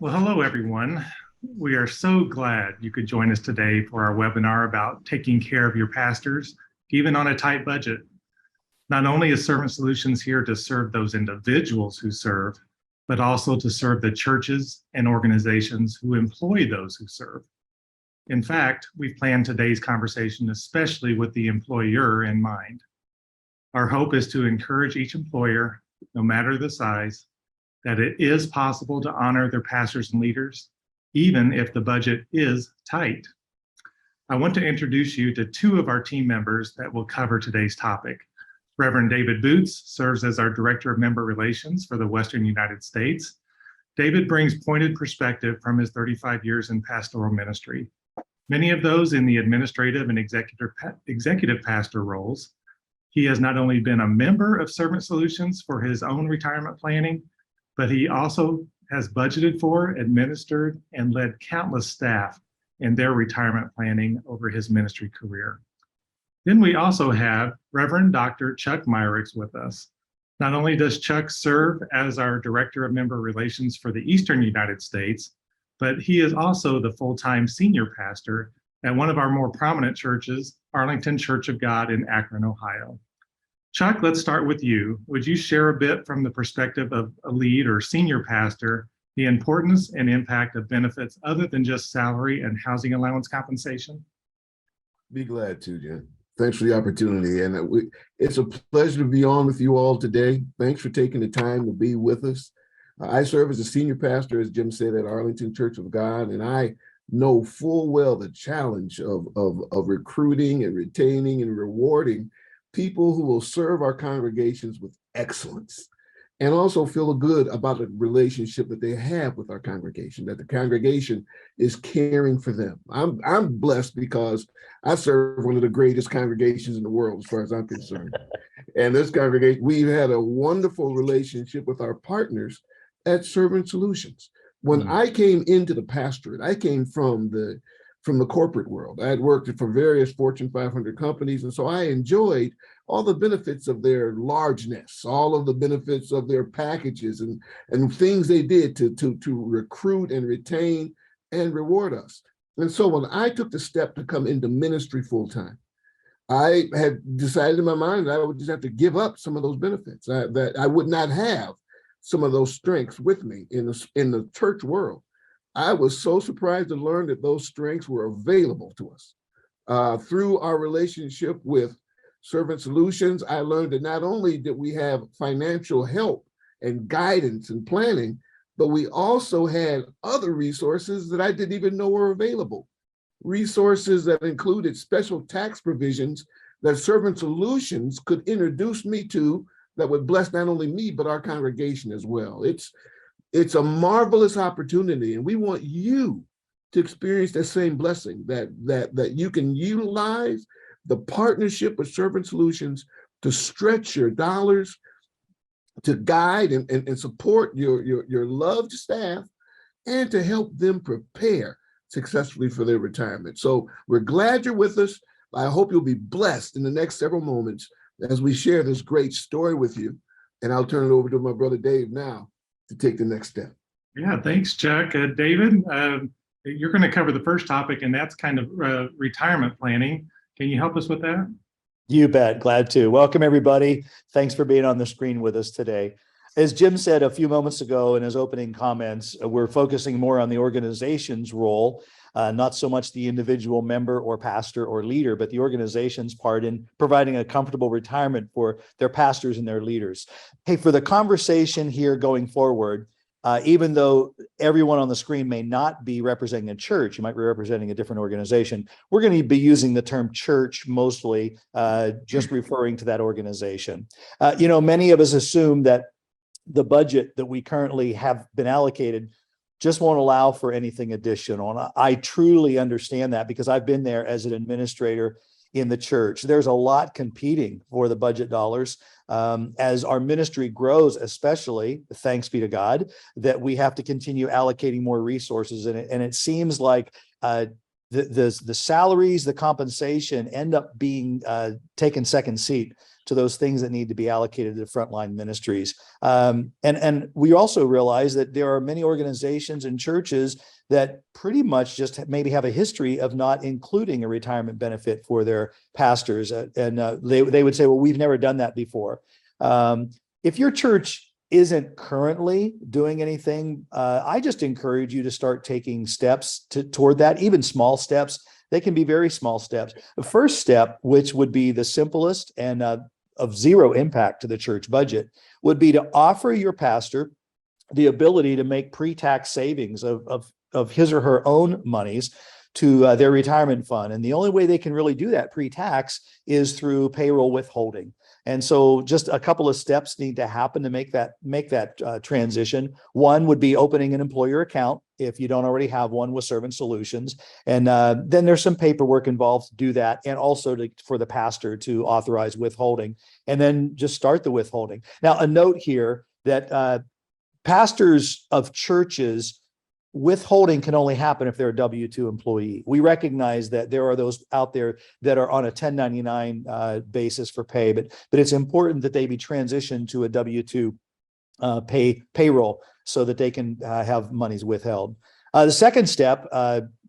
Well, hello, everyone. We are so glad you could join us today for our webinar about taking care of your pastors, even on a tight budget. Not only is Servant Solutions here to serve those individuals who serve, but also to serve the churches and organizations who employ those who serve. In fact, we've planned today's conversation especially with the employer in mind. Our hope is to encourage each employer, no matter the size, that it is possible to honor their pastors and leaders, even if the budget is tight. I want to introduce you to two of our team members that will cover today's topic. Reverend David Boots serves as our Director of Member Relations for the Western United States. David brings pointed perspective from his 35 years in pastoral ministry, many of those in the administrative and executive pastor roles. He has not only been a member of Servant Solutions for his own retirement planning, but he also has budgeted for, administered, and led countless staff in their retirement planning over his ministry career. Then we also have Reverend Dr. Chuck Myricks with us. Not only does Chuck serve as our Director of Member Relations for the Eastern United States, but he is also the full-time senior pastor at one of our more prominent churches, Arlington Church of God in Akron, Ohio. Chuck, let's start with you. Would you share a bit from the perspective of a lead or senior pastor, the importance and impact of benefits other than just salary and housing allowance compensation? Be glad to, Jen. Thanks for the opportunity. And it's a pleasure to be on with you all today. Thanks for taking the time to be with us. I serve as a senior pastor, as Jim said, at Arlington Church of God, and I know full well the challenge of recruiting and retaining and rewarding people who will serve our congregations with excellence and also feel good about the relationship that they have with our congregation, that the congregation is caring for them. I'm blessed because I serve one of the greatest congregations in the world, as far as I'm concerned. And this congregation, we've had a wonderful relationship with our partners at Servant Solutions. When I came into the pastorate, I came from the corporate world. I had worked for various Fortune 500 companies, and so I enjoyed all the benefits of their largeness, all of the benefits of their packages and things they did to recruit and retain and reward us. And so when I took the step to come into ministry full time, I had decided in my mind that I would just have to give up some of those benefits, that I would not have some of those strengths with me in the church world. I was so surprised to learn that those strengths were available to us. Through our relationship with Servant Solutions, I learned that not only did we have financial help and guidance and planning, but we also had other resources that I didn't even know were available. Resources that included special tax provisions that Servant Solutions could introduce me to that would bless not only me, but our congregation as well. It's a marvelous opportunity, and we want you to experience that same blessing, that you can utilize the partnership with Servant Solutions to stretch your dollars, to guide and support your loved staff, and to help them prepare successfully for their retirement. So we're glad you're with us. I hope you'll be blessed in the next several moments as we share this great story with you. And I'll turn it over to my brother Dave now to take the next step. Yeah, thanks, Chuck. David, you're going to cover the first topic, and that's kind of retirement planning. Can you help us with that? You bet. Glad to. Welcome, everybody. Thanks for being on the screen with us today. As Jim said a few moments ago in his opening comments, we're focusing more on the organization's role, not so much the individual member or pastor or leader, but the organization's part in providing a comfortable retirement for their pastors and their leaders. Hey, for the conversation here going forward, even though everyone on the screen may not be representing a church, you might be representing a different organization, we're going to be using the term church mostly, just referring to that organization. Many of us assume that the budget that we currently have been allocated just won't allow for anything additional. And I truly understand that because I've been there as an administrator in the church. There's a lot competing for the budget dollars. As our ministry grows, especially, thanks be to God, that we have to continue allocating more resources in it. And it seems like the salaries, the compensation end up being taken second seat to those things that need to be allocated to frontline ministries. And we also realize that there are many organizations and churches that pretty much just maybe have a history of not including a retirement benefit for their pastors. They would say, well, we've never done that before. If your church isn't currently doing anything, I just encourage you to start taking steps toward that, even small steps. They can be very small steps. The first step, which would be the simplest and of zero impact to the church budget, would be to offer your pastor the ability to make pre-tax savings of his or her own monies to their retirement fund. And the only way they can really do that pre-tax is through payroll withholding. And so just a couple of steps need to happen to make that transition. One would be opening an employer account if you don't already have one with Servant Solutions. And then there's some paperwork involved to do that, and also for the pastor to authorize withholding, and then just start the withholding. Now, a note here that pastors of churches, withholding can only happen if they're a W-2 employee. We recognize that there are those out there that are on a 1099 basis for pay, but it's important that they be transitioned to a W-2 payroll so that they can have monies withheld. The second step,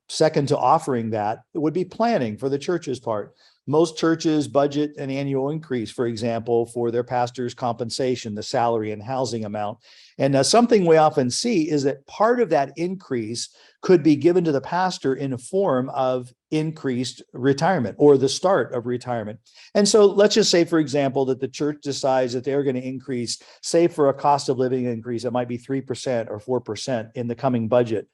second to offering that, would be planning for the church's part. Most churches budget an annual increase, for example, for their pastor's compensation, the salary and housing amount. And something we often see is that part of that increase could be given to the pastor in a form of increased retirement or the start of retirement. And so let's just say, for example, that the church decides that they're going to increase, say for a cost of living increase, it might be 3% or 4% in the coming budget.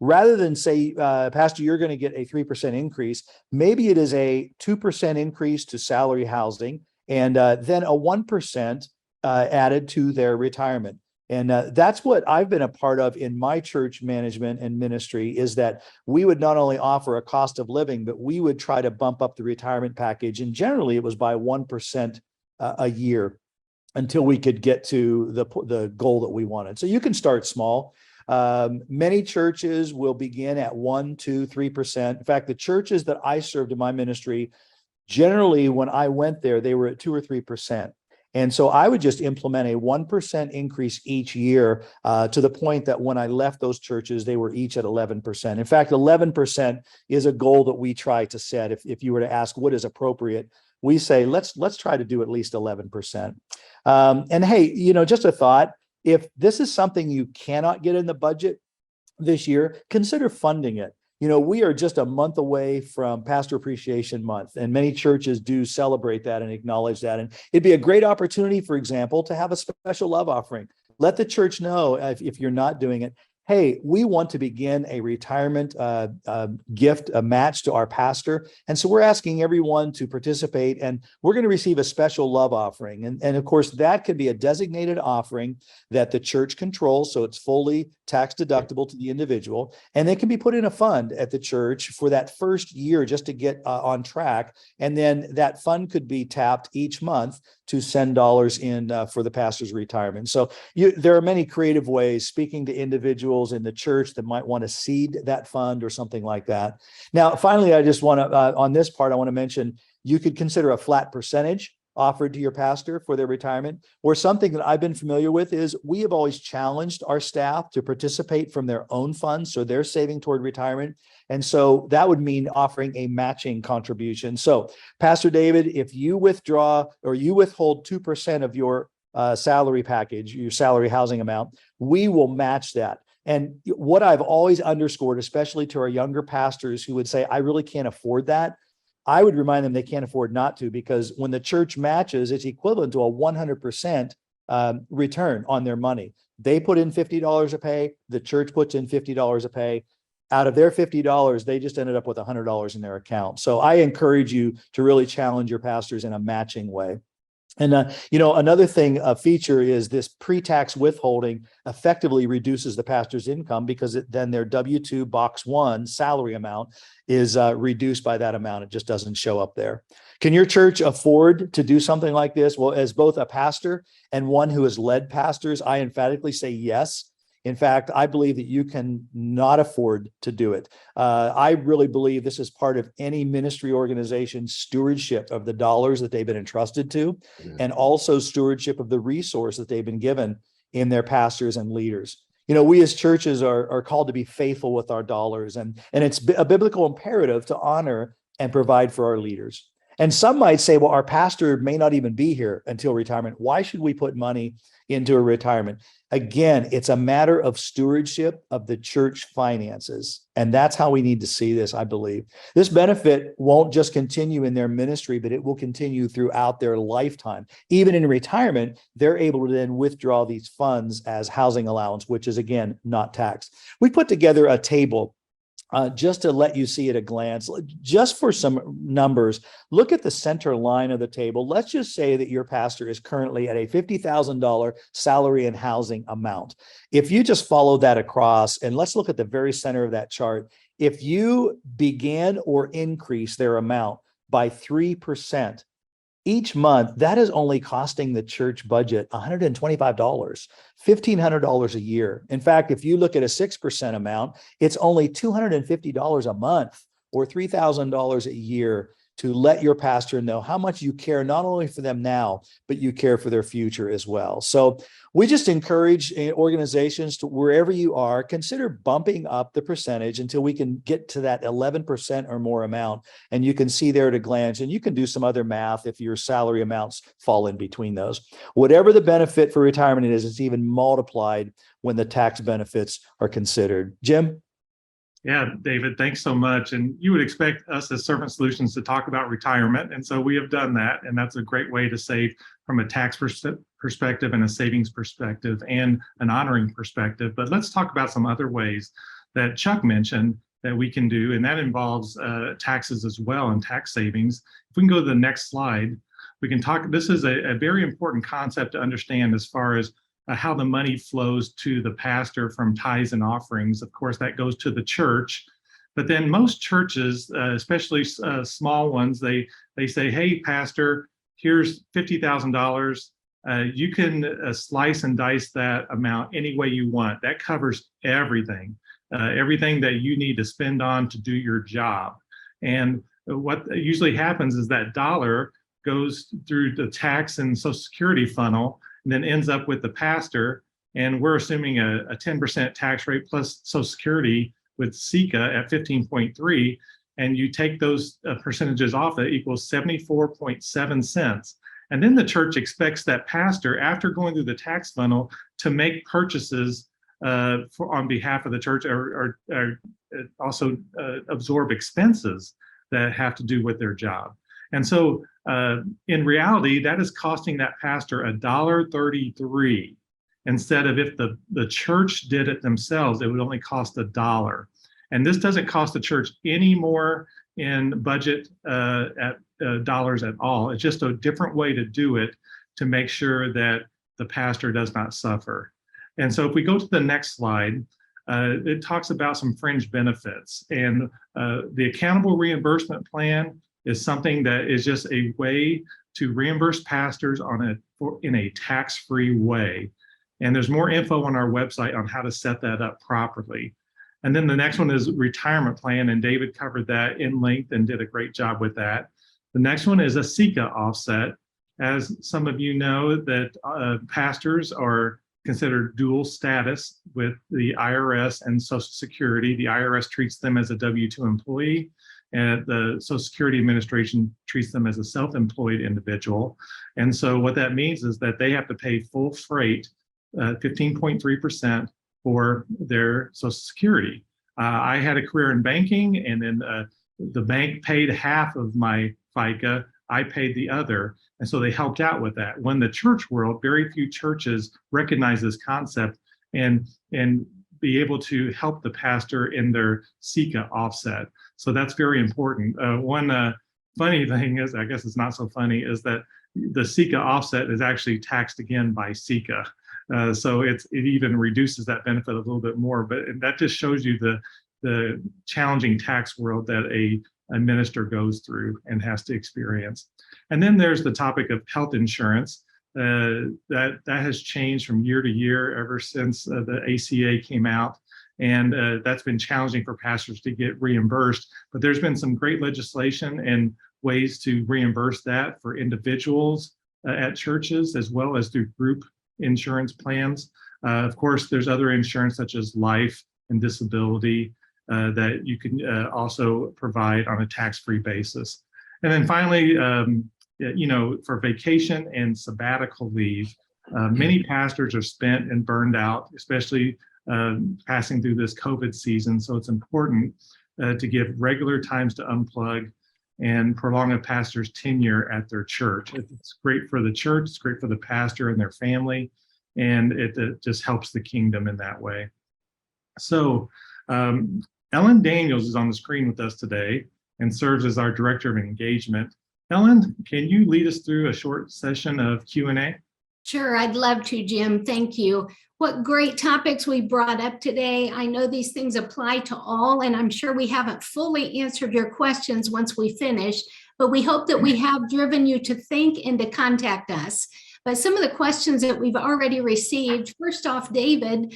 Rather than say, Pastor, you're going to get a 3% increase, maybe it is a 2% increase to salary housing, and then a 1% added to their retirement. And that's what I've been a part of in my church management and ministry, is that we would not only offer a cost of living, but we would try to bump up the retirement package. And generally it was by 1% a year until we could get to the goal that we wanted. So you can start small. Many churches will begin at 1%, 2%, 3%. In fact, the churches that I served in my ministry, generally when I went there, they were at 2 or 3%. And so I would just implement a 1% increase each year to the point that when I left those churches, they were each at 11%. In fact, 11% is a goal that we try to set. If you were to ask what is appropriate, we say, let's try to do at least 11%. And hey, just a thought, if this is something you cannot get in the budget this year, consider funding it. We are just a month away from Pastor Appreciation Month, and many churches do celebrate that and acknowledge that. And it'd be a great opportunity, for example, to have a special love offering. Let the church know, if you're not doing it, hey, we want to begin a retirement gift, a match to our pastor. And so we're asking everyone to participate, and we're going to receive a special love offering. And of course, that could be a designated offering that the church controls, so it's fully tax deductible to the individual. And it can be put in a fund at the church for that first year just to get on track. And then that fund could be tapped each month to send dollars in for the pastor's retirement. So there are many creative ways, speaking to individuals in the church that might want to seed that fund or something like that. Now, finally, I just want to, on this part, I want to mention, you could consider a flat percentage offered to your pastor for their retirement. Or something that I've been familiar with is we have always challenged our staff to participate from their own funds, so they're saving toward retirement. And so that would mean offering a matching contribution. So Pastor David, if you withdraw or you withhold 2% of your salary package, your salary housing amount, we will match that. And what I've always underscored, especially to our younger pastors who would say, I really can't afford that, I would remind them they can't afford not to, because when the church matches, it's equivalent to a 100% return on their money. They put in $50 a pay, the church puts in $50 a pay. Out of their $50, they just ended up with $100 in their account. So I encourage you to really challenge your pastors in a matching way. And, another thing, a feature is this pre-tax withholding effectively reduces the pastor's income, because then their W-2 box 1 salary amount is reduced by that amount. It just doesn't show up there. Can your church afford to do something like this? Well, as both a pastor and one who has led pastors, I emphatically say yes. In fact, I believe that you can not afford to do it. I really believe this is part of any ministry organization's stewardship of the dollars that they've been entrusted to, Yeah. and also stewardship of the resource that they've been given in their pastors and leaders. You know, we as churches are called to be faithful with our dollars, and it's a biblical imperative to honor and provide for our leaders. And some might say, well, our pastor may not even be here until retirement. Why should we put money into a retirement? Again, it's a matter of stewardship of the church finances. And that's how we need to see this, I believe. This benefit won't just continue in their ministry, but it will continue throughout their lifetime. Even in retirement, they're able to then withdraw these funds as housing allowance, which is, again, not taxed. We put together a table just to let you see at a glance, just for some numbers. Look at the center line of the table. Let's just say that your pastor is currently at a $50,000 salary and housing amount. If you just follow that across, and let's look at the very center of that chart, if you began or increase their amount by 3%, each month, that is only costing the church budget $125, $1,500 a year. In fact, if you look at a 6% amount, it's only $250 a month or $3,000 a year to let your pastor know how much you care, not only for them now, but you care for their future as well. So we just encourage organizations to, wherever you are, consider bumping up the percentage until we can get to that 11% or more amount. And you can see there at a glance, and you can do some other math if your salary amounts fall in between those. Whatever the benefit for retirement is, it's even multiplied when the tax benefits are considered. Jim? Yeah, David, thanks so much. And you would expect us as Servant Solutions to talk about retirement. And so we have done that. And that's a great way to save from a tax perspective and a savings perspective and an honoring perspective. But let's talk about some other ways that Chuck mentioned that we can do. And that involves taxes as well and tax savings. If we can go to the next slide, we can talk. This is a very important concept to understand as far as how the money flows to the pastor from tithes and offerings. Of course, that goes to the church. But then most churches, especially small ones, they say, hey, pastor, here's $50,000. You can slice and dice that amount any way you want. That covers everything, everything that you need to spend on to do your job. And what usually happens is that dollar goes through the tax and Social Security funnel, and then ends up with the pastor. And we're assuming a 10% tax rate plus Social Security with SECA at 15.3. And you take those percentages off, that equals 74.7 cents. And then the church expects that pastor, after going through the tax funnel, to make purchases on behalf of the church, or also absorb expenses that have to do with their job. And so in reality, that is costing that pastor $1.33, instead of, if the church did it themselves, it would only cost $1. And this doesn't cost the church any more in budget dollars at all. It's just a different way to do it to make sure that the pastor does not suffer. And so if we go to the next slide, it talks about some fringe benefits. And the accountable reimbursement plan is something that is just a way to reimburse pastors in a tax-free way. And there's more info on our website on how to set that up properly. And then the next one is retirement plan, and David covered that in length and did a great job with that. The next one is a SECA offset. As some of you know, that pastors are considered dual status with the IRS and Social Security. The IRS treats them as a W-2 employee, and the Social Security Administration treats them as a self-employed individual. And so what that means is that they have to pay full freight, 15.3% for their Social Security. I had a career in banking, and then the bank paid half of my FICA, I paid the other. And so they helped out with that. When the church world, very few churches recognize this concept and be able to help the pastor in their SECA offset. So that's very important. One funny thing is, I guess it's not so funny, is that the SECA offset is actually taxed again by SECA. So it even reduces that benefit a little bit more, but that just shows you the challenging tax world that a minister goes through and has to experience. And then there's the topic of health insurance. that has changed from year to year ever since the ACA came out. And that's been challenging for pastors to get reimbursed. But there's been some great legislation and ways to reimburse that for individuals at churches, as well as through group insurance plans. Of course, there's other insurance such as life and disability that you can also provide on a tax-free basis. And then finally, for vacation and sabbatical leave, many pastors are spent and burned out, especially passing through this COVID season. So it's important to give regular times to unplug and prolong a pastor's tenure at their church. It's great for the church, it's great for the pastor and their family, and it just helps the kingdom in that way. So Ellen Daniels is on the screen with us today and serves as our Director of Engagement. Ellen, can you lead us through a short session of Q&A? Sure, I'd love to, Jim. Thank you. What great topics we brought up today. I know these things apply to all, and I'm sure we haven't fully answered your questions once we finish, but we hope that we have driven you to think and to contact us. But some of the questions that we've already received, first off, David,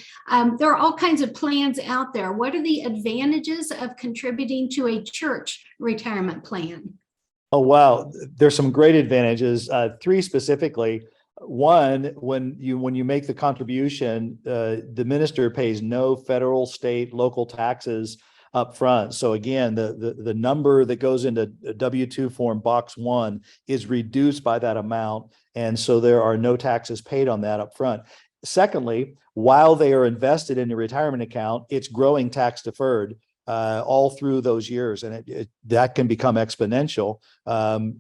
there are all kinds of plans out there. What are the advantages of contributing to a church retirement plan? Oh, wow. There's some great advantages, 3 specifically. One, when you make the contribution, the minister pays no federal, state, local taxes up front. So again, the number that goes into W-2 form box 1 is reduced by that amount. And so there are no taxes paid on that up front. Secondly, while they are invested in a retirement account, it's growing tax deferred all through those years. And that can become exponential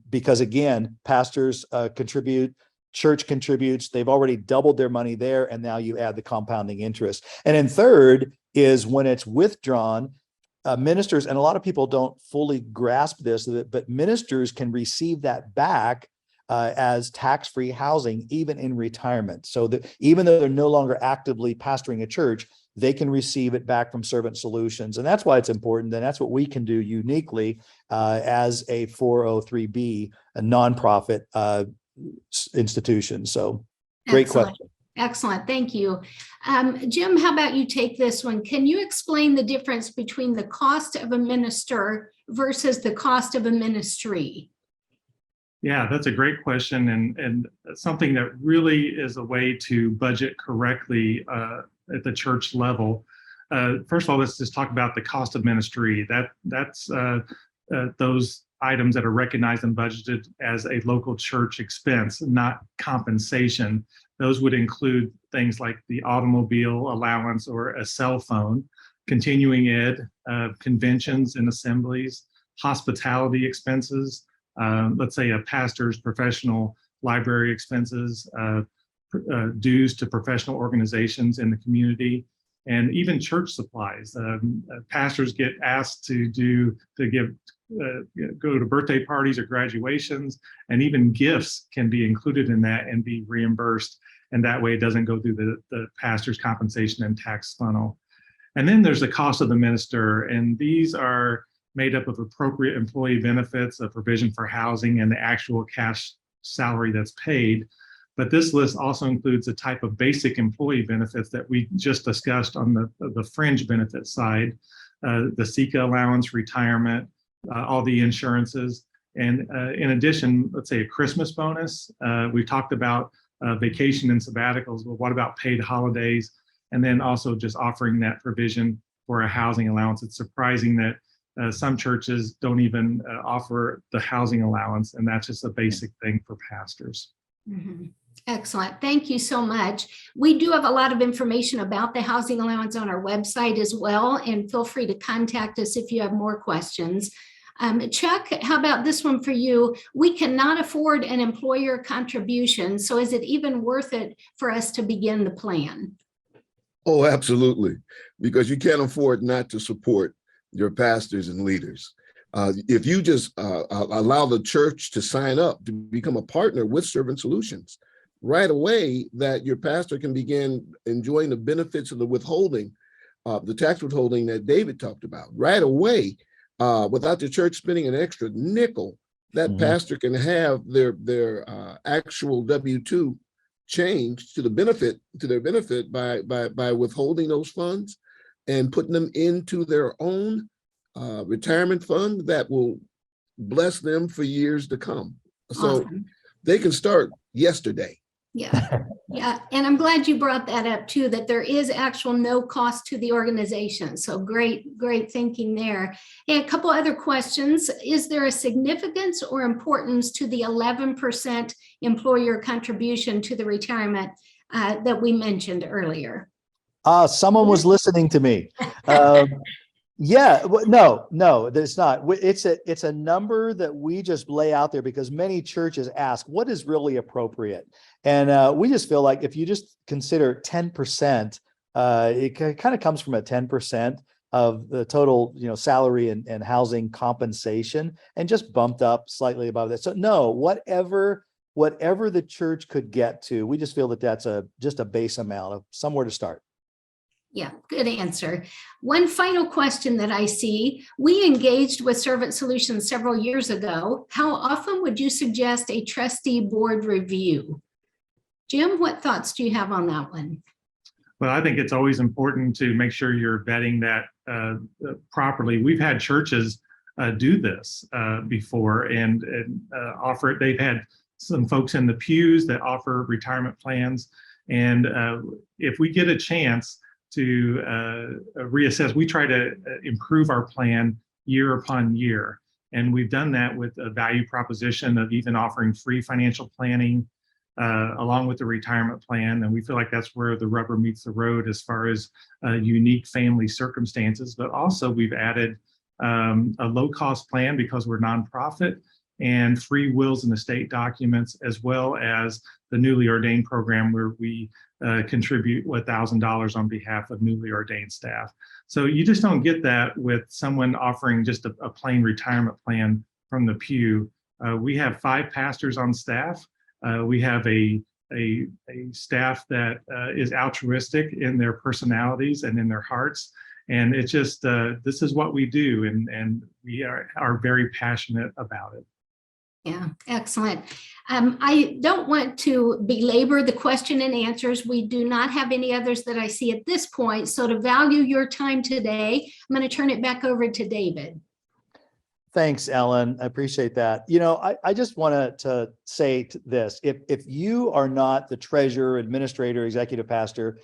because again, pastors contribute, church contributes, they've already doubled their money there, and now you add the compounding interest. And then third is when it's withdrawn, ministers, and a lot of people don't fully grasp this, but ministers can receive that back as tax-free housing, even in retirement. So that even though they're no longer actively pastoring a church, they can receive it back from Servant Solutions. And that's why it's important. And that's what we can do uniquely as a 403B, a nonprofit institution. So great question. Excellent. Thank you. Jim, how about you take this one? Can you explain the difference between the cost of a minister versus the cost of a ministry? Yeah, that's a great question, and something that really is a way to budget correctly at the church level. First of all, let's just talk about the cost of ministry. That's those items that are recognized and budgeted as a local church expense, not compensation. Those would include things like the automobile allowance or a cell phone, continuing ed, conventions and assemblies, hospitality expenses, let's say a pastor's professional library expenses, dues to professional organizations in the community, and even church supplies. Pastors get asked to go to birthday parties or graduations, and even gifts can be included in that and be reimbursed. And that way it doesn't go through the pastor's compensation and tax funnel. And then there's the cost of the minister, and these are made up of appropriate employee benefits, a provision for housing, and the actual cash salary that's paid. But this list also includes a type of basic employee benefits that we just discussed on the fringe benefit side, the SECA allowance, retirement, all the insurances. And in addition, let's say a Christmas bonus. We talked about vacation and sabbaticals, but what about paid holidays? And then also just offering that provision for a housing allowance. It's surprising that some churches don't even offer the housing allowance, and that's just a basic thing for pastors. Mm-hmm. Excellent. Thank you so much. We do have a lot of information about the housing allowance on our website as well, and feel free to contact us if you have more questions. Chuck, how about this one for you? We cannot afford an employer contribution, so is it even worth it for us to begin the plan? Oh, absolutely, because you can't afford not to support your pastors and leaders. If you just allow the church to sign up to become a partner with Servant Solutions, right away that your pastor can begin enjoying the benefits of the withholding, the tax withholding that David talked about, right away, without the church spending an extra nickel that Mhm. pastor can have their actual W-2 changed to their benefit by withholding those funds and putting them into their own retirement fund that will bless them for years to come. So Awesome. they can start yesterday. Yeah, yeah. And I'm glad you brought that up too, that there is actual no cost to the organization. So great thinking there. And a couple other questions. Is there a significance or importance to the 11% employer contribution to the retirement that we mentioned earlier? Someone was listening to me. No, there's not. It's a number that we just lay out there because many churches ask what is really appropriate. And we just feel like if you just consider 10%, it kind of comes from a 10% of the total, salary and housing compensation, and just bumped up slightly above that. So no, whatever the church could get to, we just feel that that's just a base amount of somewhere to start. Yeah, good answer. One final question that I see, we engaged with Servant Solutions several years ago. How often would you suggest a trustee board review? Jim, what thoughts do you have on that one? Well, I think it's always important to make sure you're vetting that properly. We've had churches do this before and offer it. They've had some folks in the pews that offer retirement plans. And if we get a chance to reassess, we try to improve our plan year upon year. And we've done that with a value proposition of even offering free financial planning along with the retirement plan. And we feel like that's where the rubber meets the road as far as unique family circumstances. But also we've added a low-cost plan because we're nonprofit, and free wills and estate documents, as well as the newly ordained program where we contribute $1,000 on behalf of newly ordained staff. So you just don't get that with someone offering just a plain retirement plan from the pew. We have 5 pastors on staff. We have a staff that is altruistic in their personalities and in their hearts. And it's just, this is what we do, and we are very passionate about it. Yeah, excellent. I don't want to belabor the question and answers. We do not have any others that I see at this point. So to value your time today, I'm going to turn it back over to David. Thanks, Ellen. I appreciate that. I just want to say this. If you are not the treasurer, administrator, executive pastor,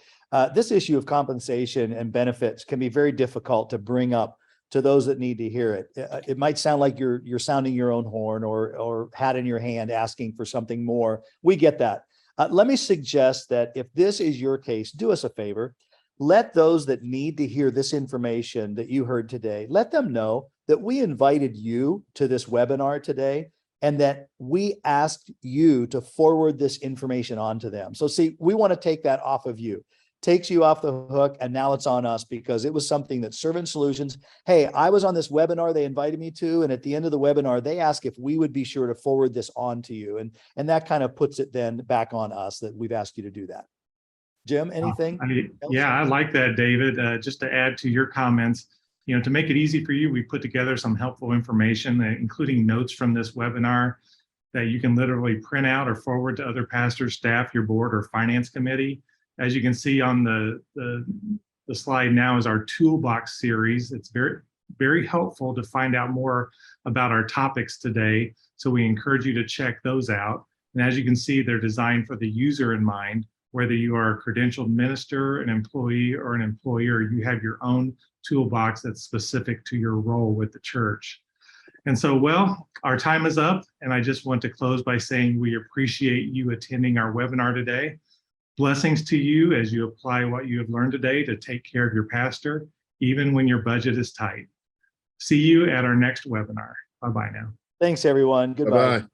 this issue of compensation and benefits can be very difficult to bring up to those that need to hear it. It might sound like you're sounding your own horn or hat in your hand asking for something more. We get that. Let me suggest that if this is your case, do us a favor. Let those that need to hear this information that you heard today, let them know that we invited you to this webinar today and that we asked you to forward this information on to them. So see, we want to take that off of you. Takes you off the hook, and now it's on us because it was something that Servant Solutions, hey, I was on this webinar they invited me to, and at the end of the webinar, they asked if we would be sure to forward this on to you. And that kind of puts it then back on us that we've asked you to do that. Jim, anything? Yeah, I like that, David. Just to add to your comments, to make it easy for you, we put together some helpful information, including notes from this webinar that you can literally print out or forward to other pastors, staff, your board, or finance committee. As you can see on the slide now is our toolbox series. It's very, very helpful to find out more about our topics today. So we encourage you to check those out. And as you can see, they're designed for the user in mind. Whether you are a credentialed minister, an employee, or an employer, you have your own toolbox that's specific to your role with the church. And so, well, our time is up. And I just want to close by saying we appreciate you attending our webinar today. Blessings to you as you apply what you have learned today to take care of your pastor, even when your budget is tight. See you at our next webinar. Bye-bye now. Thanks, everyone. Goodbye. Bye-bye.